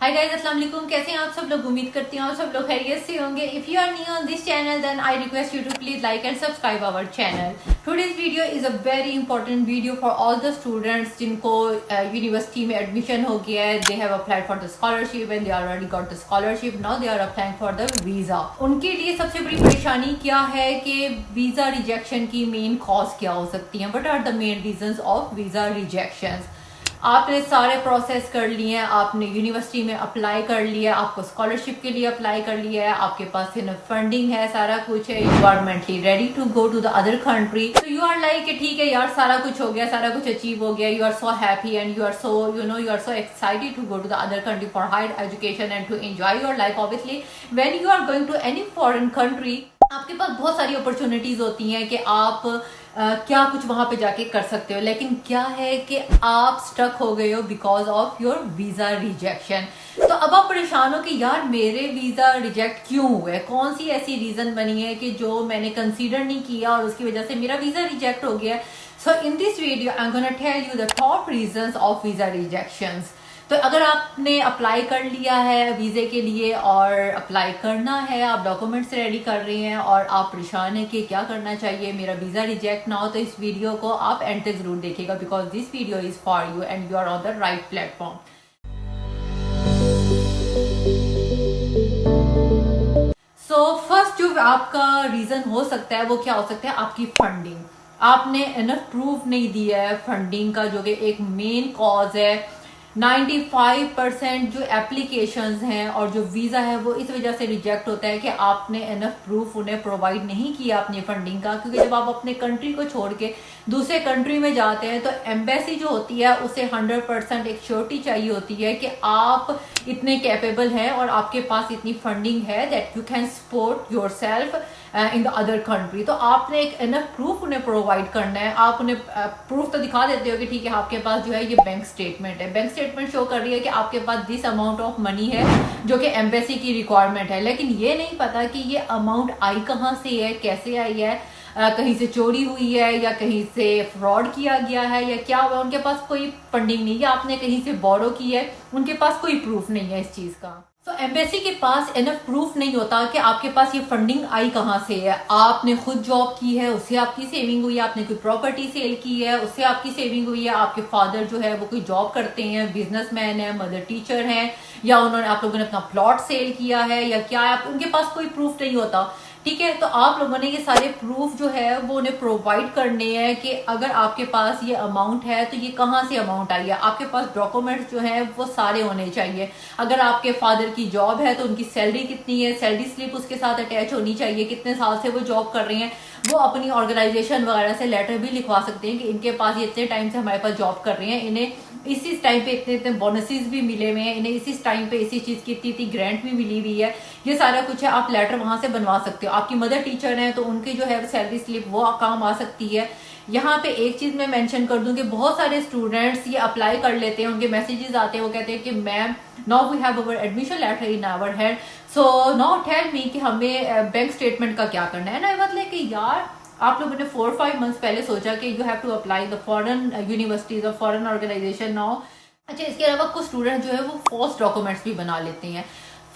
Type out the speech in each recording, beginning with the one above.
Hi guys, अस्सलाम वालेकुम। कैसे हैं आप सब लोग? उम्मीद करती हूँ आप सब लोग खैरियत से होंगे। If you are new on this channel then I request you to please like and subscribe our channel. Today's video is a very important video for all the students जिनको यूनिवर्सिटी में एडमिशन हो गया है। They have applied for the scholarship and they already got the scholarship, now they are applying for the visa. उनके लिए सबसे बड़ी परेशानी क्या है कि वीजा रिजेक्शन की मेन कॉज क्या हो सकती है। What are the main reasons of visa rejections? आपने सारे प्रोसेस कर लिए हैं, आपने यूनिवर्सिटी में अप्लाई कर लिया, आपको स्कॉलरशिप के लिए अप्लाई कर लिया है, आपके पास फंडिंग है, सारा कुछ है, you are mentally ready to go to the other country. तो यू आर लाइक ठीक है यार, सारा कुछ हो गया, सारा कुछ अचीव हो गया, you are so happy and you are so you are so excited to go to the other country for higher education and to enjoy your life. Obviously when you are going to any foreign country आपके पास बहुत सारी opportunities होती हैं कि आप क्या कुछ वहां पे जाके कर सकते हो, लेकिन क्या है कि आप स्टक हो गए हो because of your visa rejection. तो अब आप परेशान हो कि यार मेरे वीजा रिजेक्ट क्यों हुए, कौन सी ऐसी रीजन बनी है कि जो मैंने कंसीडर नहीं किया और उसकी वजह से मेरा वीजा रिजेक्ट हो गया। So in this video I am gonna tell you the top reasons of visa rejections. तो अगर आपने अप्लाई कर लिया है वीज़े के लिए और अप्लाई करना है, आप डॉक्यूमेंट्स रेडी कर रहे हैं और आप परेशान हैं कि क्या करना चाहिए, मेरा वीज़ा रिजेक्ट ना हो, तो इस वीडियो को आप एंड तक जरूर देखिएगा because this video is for you and you are on the right platform. So first जो आपका रीज़न हो सकता है वो क्या हो सकता है, आपकी फंडिंग। आपने इनफ प्रूफ नहीं दिया है फंडिंग का, जो कि एक मेन कॉज है। 95% जो एप्लीकेशंस हैं और जो वीज़ा है वो इस वजह से रिजेक्ट होता है कि आपने इनफ प्रूफ उन्हें प्रोवाइड नहीं किया अपनी फंडिंग का। क्योंकि जब आप अपने कंट्री को छोड़ के दूसरे कंट्री में जाते हैं तो एम्बेसी जो होती है उसे 100% एक श्योरिटी चाहिए होती है कि आप इतने कैपेबल हैं और आपके पास इतनी फंडिंग है that you can support your self in the other country. तो आपने एक इनफ प्रूफ उन्हें प्रोवाइड करना है। आप उन्हें प्रूफ तो दिखा देते हो कि ठीक है आपके पास जो है ये बैंक स्टेटमेंट है, बैंक स्टेटमेंट शो कर रही है कि आपके पास दिस अमाउंट ऑफ मनी है जो कि एम्बेसी की रिक्वायरमेंट है, लेकिन ये नहीं पता कि ये अमाउंट आई कहाँ से है, कैसे आई है, कहीं से चोरी हुई है या कहीं से फ्रॉड किया गया है या क्या हुआ। उनके पास कोई फंडिंग नहीं है, आपने कहीं से बोरो की है, उनके पास कोई प्रूफ नहीं है इस चीज का। तो एम्बेसी के पास इनफ प्रूफ नहीं होता कि आपके पास ये फंडिंग आई कहाँ से है। आपने खुद जॉब की है, उससे आपकी सेविंग हुई है, आपने कोई प्रॉपर्टी सेल की है, उससे आपकी सेविंग हुई है, आपके फादर जो है वो कोई जॉब करते हैं, बिजनेसमैन है, मदर टीचर हैं, या उन्होंने आप लोगों ने अपना प्लॉट सेल किया है या क्या है, उनके पास कोई प्रूफ नहीं होता। ठीक है, तो आप लोगों ने ये सारे प्रूफ जो है वो उन्हें प्रोवाइड करने हैं कि अगर आपके पास ये अमाउंट है तो ये कहाँ से अमाउंट आई है। आपके पास डॉक्यूमेंट्स जो है वो सारे होने चाहिए। अगर आपके फादर की जॉब है तो उनकी सैलरी कितनी है, सैलरी स्लिप उसके साथ अटैच होनी चाहिए, कितने साल से वो जॉब कर रहे हैं। वो अपनी ऑर्गेनाइजेशन वगैरह से लेटर भी लिखवा सकते हैं कि इनके पास ये इतने टाइम से हमारे पास जॉब कर रहे हैं, इन्हें इसी टाइम पे इतने इतने बोनसेस भी मिले हुए हैं, इन्हें इसी टाइम पे इसी चीज की इतनी ग्रांट भी मिली हुई है। ये सारा कुछ है, आप लेटर वहां से बनवा सकते हो। आपकी मदर टीचर है तो उनकी जो है सैलरी स्लिप वो काम आ सकती है। यहाँ पे एक चीज मैं मेंशन कर दूं कि बहुत सारे स्टूडेंट्स ये अप्लाई कर लेते हैं, उनके मैसेजेस आते हैं, वो कहते हैं कि ma'am now we have our admission letter in our hand, so now tell me कि हमें बैंक स्टेटमेंट का क्या करना है ना। मतलब कि यार आप लोगों ने 4-5 मंथ्स पहले सोचा कि you have to apply the foreign universities और फॉरेन ऑर्गेनाइजेशन नाउ। अच्छा, इसके अलावा कुछ स्टूडेंट जो है वो फॉल्स डॉक्यूमेंट्स भी बना लेते हैं।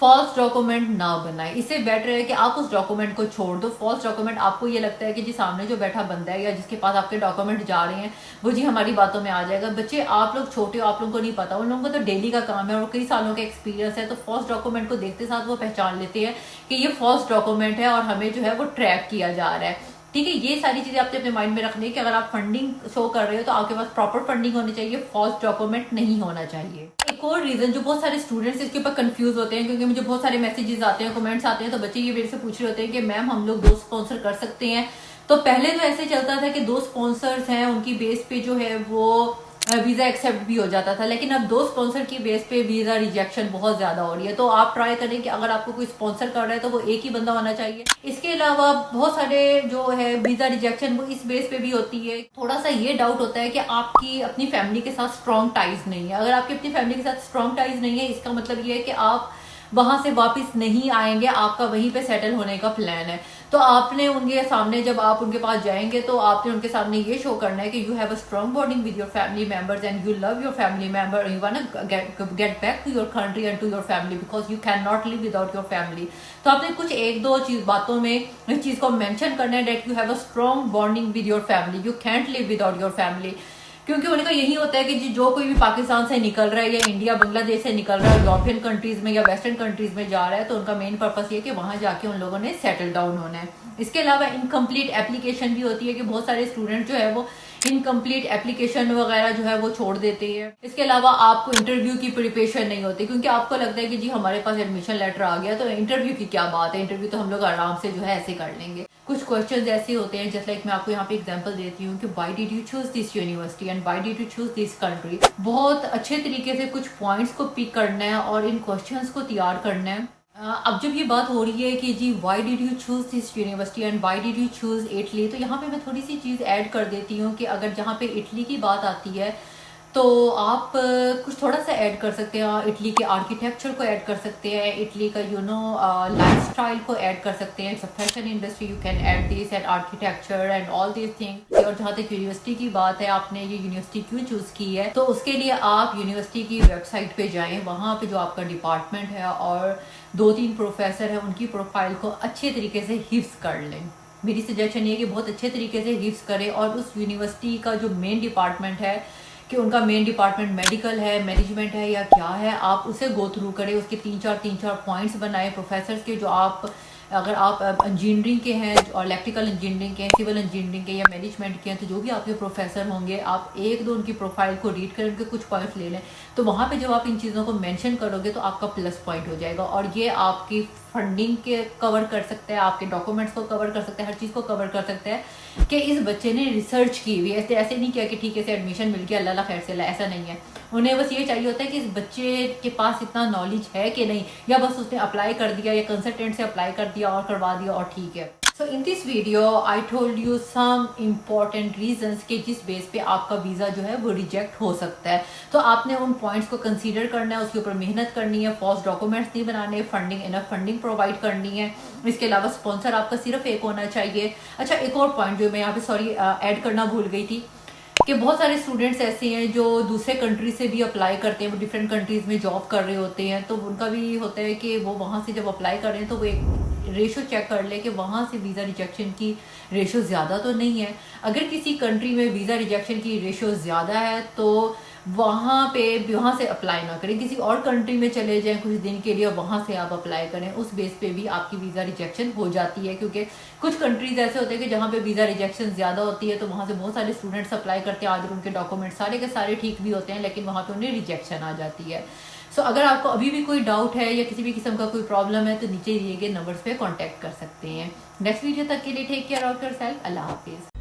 फॉल्स डॉक्यूमेंट ना बनाए, इससे बेटर है कि आप उस डॉक्यूमेंट को छोड़ दो। फॉल्स डॉक्यूमेंट आपको ये लगता है कि जी सामने जो बैठा बंदा है या जिसके पास आपके डॉक्यूमेंट जा रहे हैं वो जी हमारी बातों में आ जाएगा। बच्चे आप लोग छोटे हो, आप लोगों को नहीं पता, उन लोगों को तो डेली का काम है और कई सालों का एक्सपीरियंस है। तो फॉल्स डॉक्यूमेंट को देखते साथ वो पहचान लेते हैं कि ये फॉल्स डॉक्यूमेंट है और हमें जो है वो ट्रैप किया जा रहा है। ठीक है, ये सारी चीजें आपने अपने माइंड में रखनी है कि अगर आप फंडिंग शो कर रहे हो तो आपके पास प्रॉपर फंडिंग होनी चाहिए, फॉल्स डॉक्यूमेंट नहीं होना चाहिए। एक और रीजन जो बहुत सारे स्टूडेंट्स इसके ऊपर कंफ्यूज होते हैं, क्योंकि मुझे बहुत सारे मैसेजेस आते हैं, कमेंट्स आते हैं, तो बच्चे ये मेरे से पूछ रहे होते हैं कि मैम हम लोग 2 स्पॉन्सर कर सकते हैं। तो पहले तो ऐसे चलता था कि 2 स्पॉन्सर्स हैं उनकी बेस पे जो है वो वीजा एक्सेप्ट भी हो जाता था, लेकिन अब 2 स्पॉन्सर की बेस पे वीजा रिजेक्शन बहुत ज्यादा हो रही है। तो आप ट्राई करें कि अगर आपको कोई स्पॉन्सर कर रहा है तो वो एक ही बंदा होना चाहिए। इसके अलावा बहुत सारे जो है वीजा रिजेक्शन वो इस बेस पे भी होती है। थोड़ा सा ये डाउट होता है कि आपकी अपनी फैमिली के साथ स्ट्रॉन्ग टाइज नहीं है। अगर आपकी अपनी फैमिली के साथ स्ट्रॉन्ग टाइज नहीं है, इसका मतलब ये है कि आप वहां से वापस नहीं आएंगे, आपका वहीं पे सेटल होने का प्लान है। तो आपने उनके सामने जब आप उनके पास जाएंगे तो आपने उनके सामने ये शो करना है कि you have a strong bonding with your family members and you love your family member, you want get back to your country and to your family because you can not live without your family. तो आपने कुछ एक दो बातों में इस चीज को मेंशन करना है that you have a strong bonding with your family, you can't live without your family. क्योंकि उनका यही होता है कि जो कोई भी पाकिस्तान से निकल रहा है या इंडिया बांग्लादेश से निकल रहा है यूरोपियन कंट्रीज में या वेस्टर्न कंट्रीज में जा रहा है तो उनका मेन पर्पस ये है कि वहां जाके उन लोगों ने सेटल डाउन होना है। इसके अलावा इनकम्प्लीट एप्लीकेशन भी होती है कि बहुत सारे स्टूडेंट जो है वो इनकम्प्लीट एप्लीकेशन वगैरह जो है वो छोड़ देते हैं। इसके अलावा आपको इंटरव्यू की प्रिपरेशन नहीं होती क्योंकि आपको लगता है कि जी हमारे पास एडमिशन लेटर आ गया तो इंटरव्यू की क्या बात है, इंटरव्यू तो हम लोग आराम से जो है ऐसे कर लेंगे। कुछ क्वेश्चंस ऐसे होते हैं जैसे लाइक मैं आपको यहाँ पे एग्जांपल देती हूँ कि why did you choose this university and why did you choose this country. बहुत अच्छे तरीके से कुछ पॉइंट्स को पिक करना है और इन क्वेश्चंस को तैयार करना है। अब जब ये बात हो रही है कि जी why did you choose this university and why did you choose Italy, तो यहाँ पे मैं थोड़ी सी चीज़ ऐड कर देती हूँ कि अगर जहाँ पे इटली की बात आती है तो आप कुछ थोड़ा सा ऐड कर सकते हैं, इटली के आर्किटेक्चर को ऐड कर सकते हैं, इटली का लाइफस्टाइल को ऐड कर सकते हैं, it's a fashion industry, you can add this and architecture and all this things. और जहाँ तक यूनिवर्सिटी की बात है, आपने ये यूनिवर्सिटी क्यों चूज की है, तो उसके लिए आप यूनिवर्सिटी की वेबसाइट पे जाएं, वहाँ पे जो आपका डिपार्टमेंट है और 2-3 प्रोफेसर है उनकी प्रोफाइल को अच्छे तरीके से हिफ्स कर लें। मेरी सजेशन ये कि बहुत अच्छे तरीके से हिफ्स करें और उस यूनिवर्सिटी का जो मेन डिपार्टमेंट है कि उनका मेन डिपार्टमेंट मेडिकल है, मैनेजमेंट है या क्या है, आप उसे गो थ्रू करें, उसके 3-4 पॉइंट्स बनाए प्रोफेसर्स के। जो आप अगर आप इंजीनियरिंग के हैं और इलेक्ट्रिकल इंजीनियरिंग के, सिविल इंजीनियरिंग के या मैनेजमेंट के हैं, तो जो भी आपके प्रोफेसर होंगे आप 1-2 उनकी प्रोफाइल को रीड करें, उनके कुछ पॉइंट्स ले लें, तो वहाँ पे जब आप इन चीज़ों को मेंशन करोगे तो आपका प्लस पॉइंट हो जाएगा और ये आपकी फंडिंग के कवर कर सकते हैं, आपके डॉक्यूमेंट्स को कवर कर सकते हैं, हर चीज़ को कवर कर सकते हैं कि इस बच्चे ने रिसर्च की हुई है। ऐसे नहीं किया कि ठीक है से एडमिशन मिल गया अल्लाह खैर से ला, ऐसा नहीं है। उन्हें बस ये चाहिए होता है कि इस बच्चे के पास इतना नॉलेज है कि नहीं, या बस उसने अप्लाई कर दिया या कंसल्टेंट से अप्लाई कर दिया और करवा दिया और ठीक है। So in this video I told you some important reasons के जिस बेस पे आपका वीज़ा जो है वो रिजेक्ट हो सकता है। तो आपने उन पॉइंट्स को कंसीडर करना है, उसके ऊपर मेहनत करनी है, फॉल्स डॉक्यूमेंट्स नहीं बनाने, इनफ फंडिंग प्रोवाइड करनी है। इसके अलावा स्पॉन्सर आपका सिर्फ एक होना चाहिए। अच्छा, एक और पॉइंट जो मैं यहाँ पे ऐड करना भूल गई थी कि बहुत सारे स्टूडेंट्स ऐसे हैं जो दूसरे कंट्री से भी अप्लाई करते हैं, वो डिफरेंट कंट्रीज़ में जॉब कर रहे होते हैं, तो उनका भी होता है कि वो वहाँ से जब अप्लाई कर रहे हैं तो वो एक रेशो चेक कर ले कि वहाँ से वीज़ा रिजेक्शन की रेशो ज़्यादा तो नहीं है। अगर किसी कंट्री में वीज़ा रिजेक्शन की रेशो ज़्यादा है तो वहाँ से अप्लाई ना करें, किसी और कंट्री में चले जाएं कुछ दिन के लिए, वहाँ से आप अप्लाई करें, उस बेस पे भी आपकी वीज़ा रिजेक्शन हो जाती है। क्योंकि कुछ कंट्रीज ऐसे होते हैं कि जहाँ पे वीज़ा रिजेक्शन ज़्यादा होती है तो वहाँ से बहुत सारे स्टूडेंट्स अप्लाई करते हैं, आज उनके डॉक्यूमेंट सारे के सारे ठीक भी होते हैं लेकिन वहाँ पर उन्हें रिजेक्शन आ जाती है। सो अगर आपको अभी भी कोई डाउट है या किसी भी किस्म का कोई प्रॉब्लम है तो नीचे दिए गए नंबर्स पे कांटेक्ट कर सकते हैं। नेक्स्ट वीडियो तक के लिए टेक केयर ऑफ योरसेल्फ, अल्लाह हाफिज़।